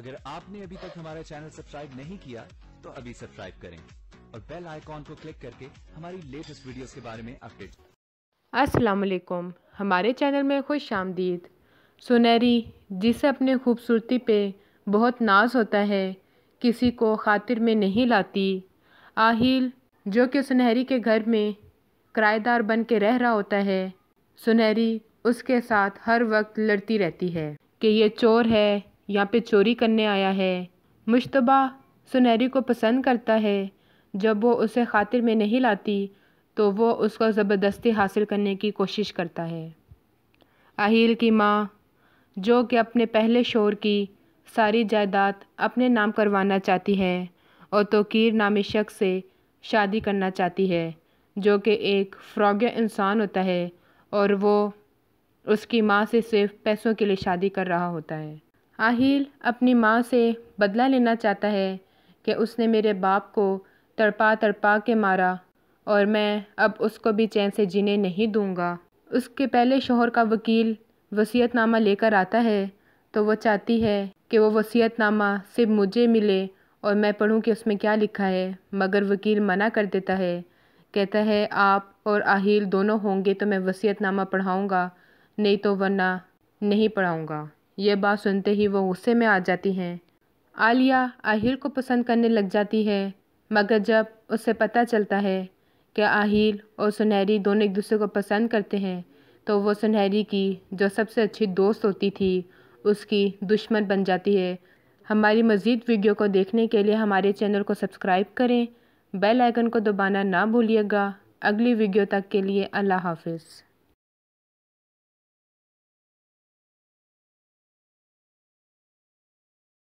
अगर आपने अभी तक हमारा चैनल सब्सक्राइब नहीं किया तो अभी सब्सक्राइब करें और बेल आइकॉन को क्लिक करके हमारी लेटेस्ट वीडियोस के बारे में अपडेट। अस्सलाम वालेकुम, हमारे चैनल में खुश आमदीद। सुनहरी, जिसे अपने खूबसूरती पे बहुत नाज होता है, किसी को खातिर में नहीं लाती। आहिल, जो कि सुनहरी के घर में किराएदार बन के रह रहा होता है, सुनहरी उसके साथ हर वक्त लड़ती रहती है कि ये चोर है, यहाँ पे चोरी करने आया है। मुश्तबा सुनहरी को पसंद करता है। जब वो उसे खातिर में नहीं लाती तो वो उसको ज़बरदस्ती हासिल करने की कोशिश करता है। आहिल की माँ, जो कि अपने पहले शौहर की सारी जायदाद अपने नाम करवाना चाहती है और तौकीर नामी शख्स से शादी करना चाहती है, जो कि एक फ्रॉग इंसान होता है और वो उसकी माँ से सिर्फ पैसों के लिए शादी कर रहा होता है। आहिल अपनी माँ से बदला लेना चाहता है कि उसने मेरे बाप को तड़पा तड़पा के मारा और मैं अब उसको भी चैन से जीने नहीं दूंगा। उसके पहले शौहर का वकील वसीयतनामा लेकर आता है तो वो चाहती है कि वो वसीयतनामा सिर्फ मुझे मिले और मैं पढ़ूं कि उसमें क्या लिखा है, मगर वकील मना कर देता है। कहता है आप और आहिल दोनों होंगे तो मैं वसीयतनामा पढ़ाऊँगा, नहीं तो वरना नहीं पढ़ाऊँगा। ये बात सुनते ही वो गुस्से में आ जाती हैं। आलिया आहिल को पसंद करने लग जाती है, मगर जब उसे पता चलता है कि आहिल और सुनहरी दोनों एक दूसरे को पसंद करते हैं तो वो सुनहरी की जो सबसे अच्छी दोस्त होती थी उसकी दुश्मन बन जाती है। हमारी मज़ीद वीडियो को देखने के लिए हमारे चैनल को सब्सक्राइब करें, बेल आइकन को दबाना ना भूलिएगा। अगली वीडियो तक के लिए अल्लाह हाफ़िज़।